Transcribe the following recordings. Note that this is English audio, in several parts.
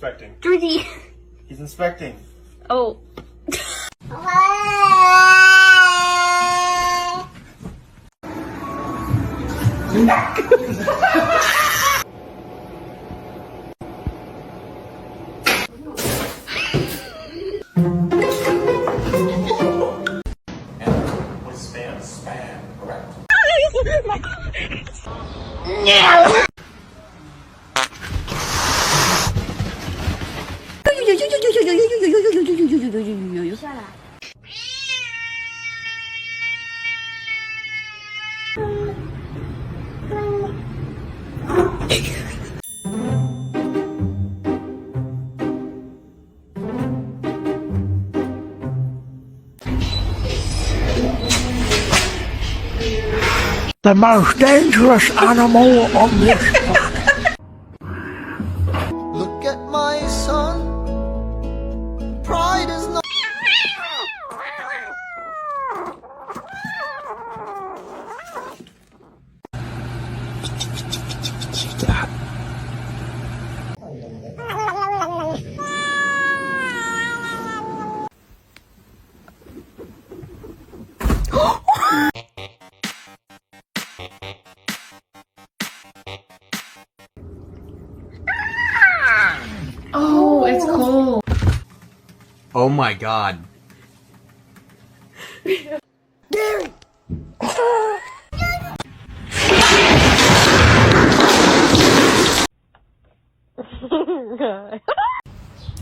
inspecting. Georgie. He's inspecting. Oh. Spam, correct. No. The most dangerous animal on this planet. Look at my son. Pride is not. Oh, it's cold. Oh my god. Gary!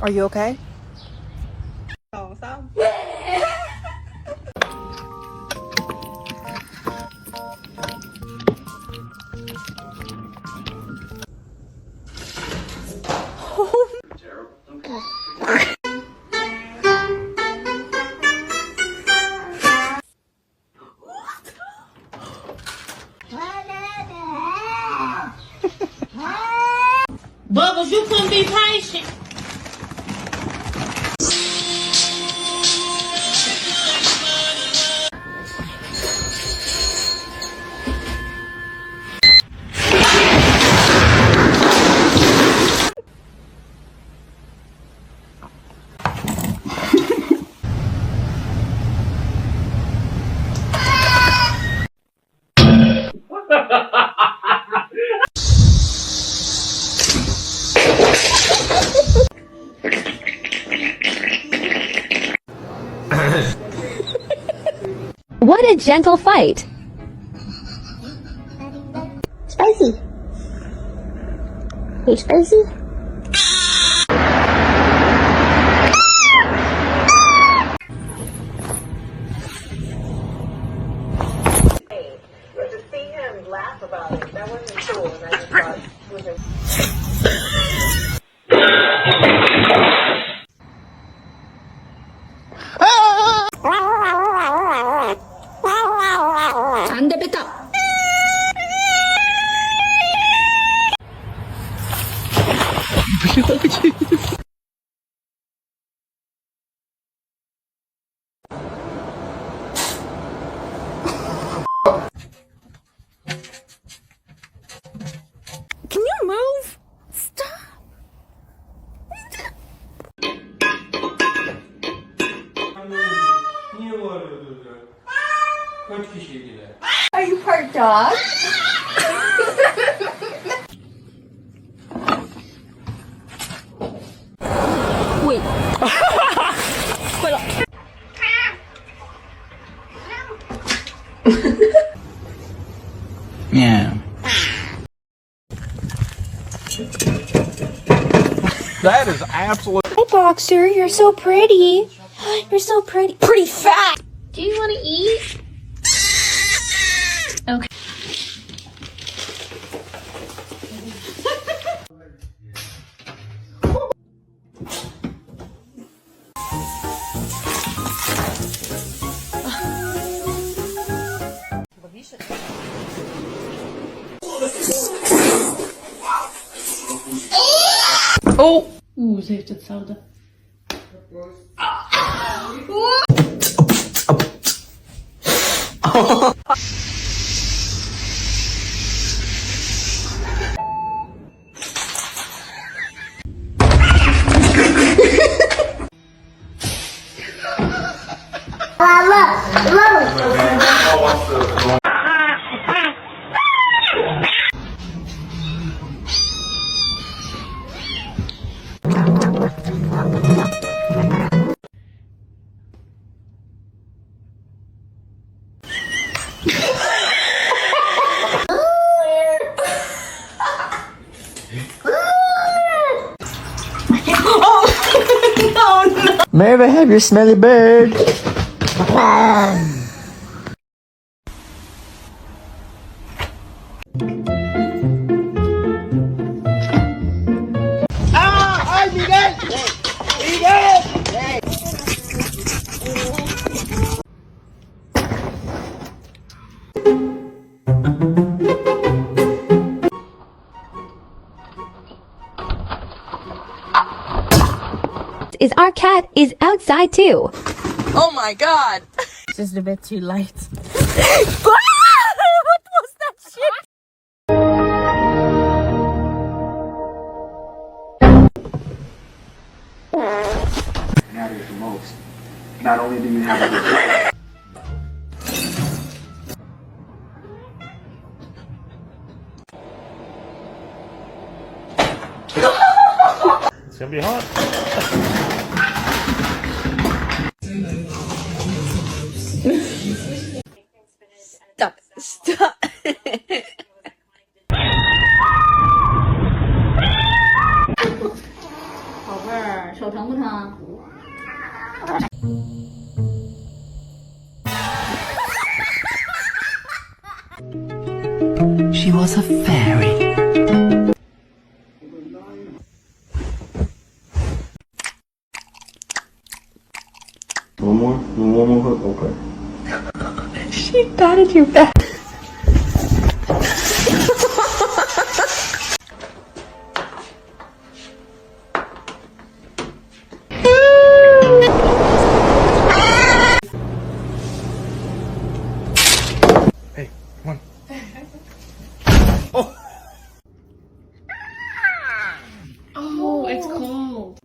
Are you okay? Bubbles, you couldn't be patient. What a gentle fight. Spicy. Hey, spicy. But to see him laugh about it, that wasn't cool, and I just thought it was a... 안 돼, 뺐다. Can you move? Stop. Niye bağırıyordunuz ya? Kaç kişiydiler? Are you part dog? Wait. Yeah. That is absolute. Hi, Boxer. You're so pretty. You're so pretty. Pretty fat. Do you want to eat? Okay. Oh! Oeh, ze heeft hetzelfde. May I have your smelly bird? Is our cat is outside too. Oh my god. It's just a bit too light. What was that shit? Matters the most. Not only do you have a good It's gonna be hot. Stop. Stop. She was a fairy. One more hook, okay. She patted your back. Hey, come on. Oh, it's cold.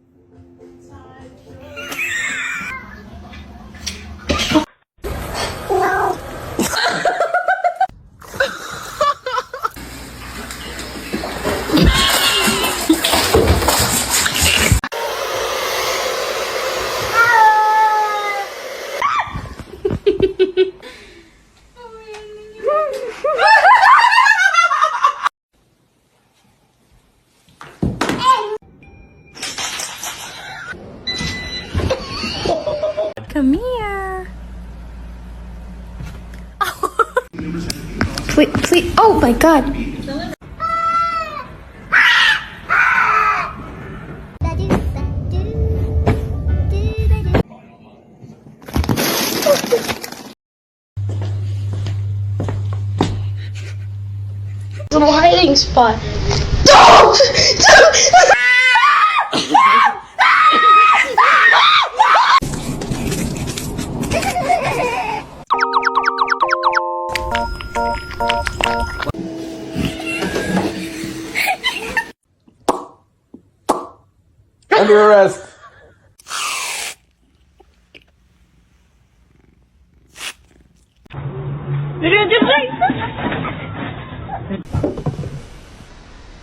Come here. Please. Oh my god. Little hiding spot. Under arrest.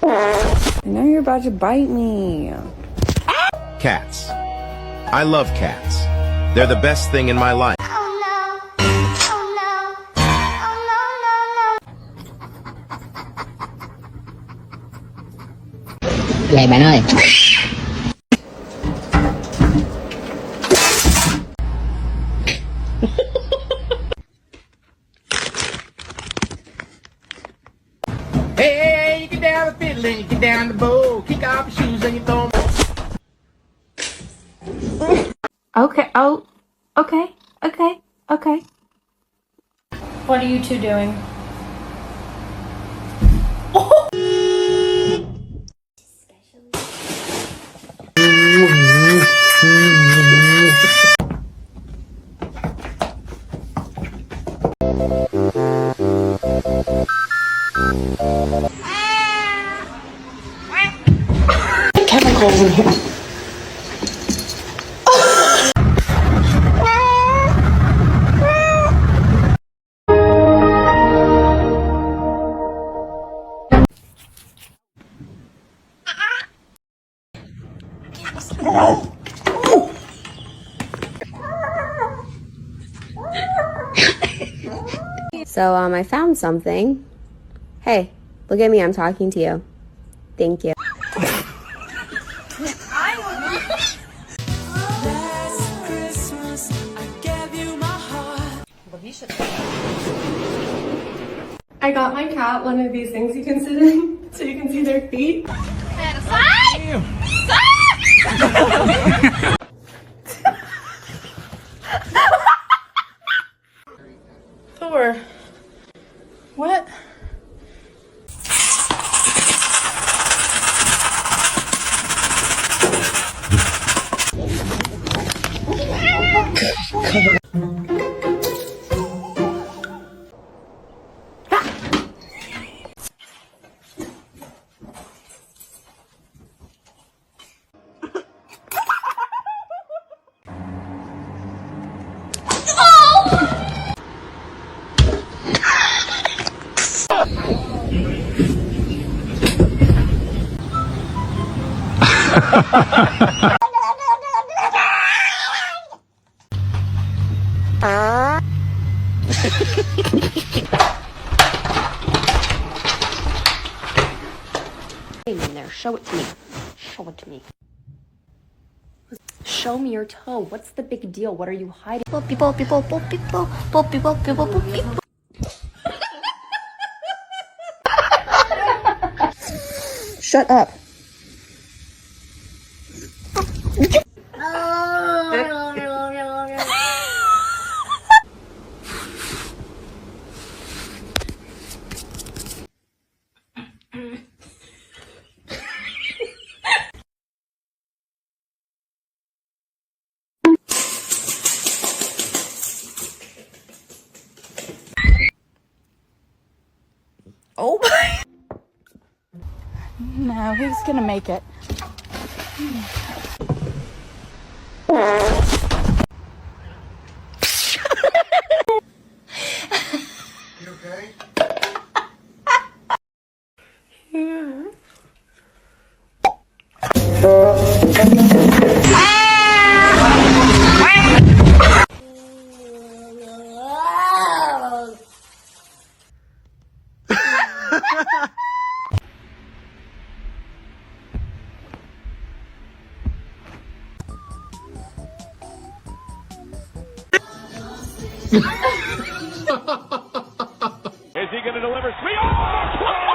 I know you're about to bite me. Cats. I love cats. They're the best thing in my life. Này bạn ơi. Hey, you get down the fiddle and you get down the bow. Kick off your shoes and you throw them. Okay. Oh. Okay. Okay. Okay. What are you two doing? Chemicals in here. So, I found something. Hey, look at me, I'm talking to you. Thank you. cat one of these things you can sit in so you can see their feet? Thor, what? Hey, in there. Show it to me. Show it to me. Show me your toe. What's the big deal? What are you hiding? Shut up. Oh my. No, he's gonna make it. You okay? Is he going to deliver? 3 oh!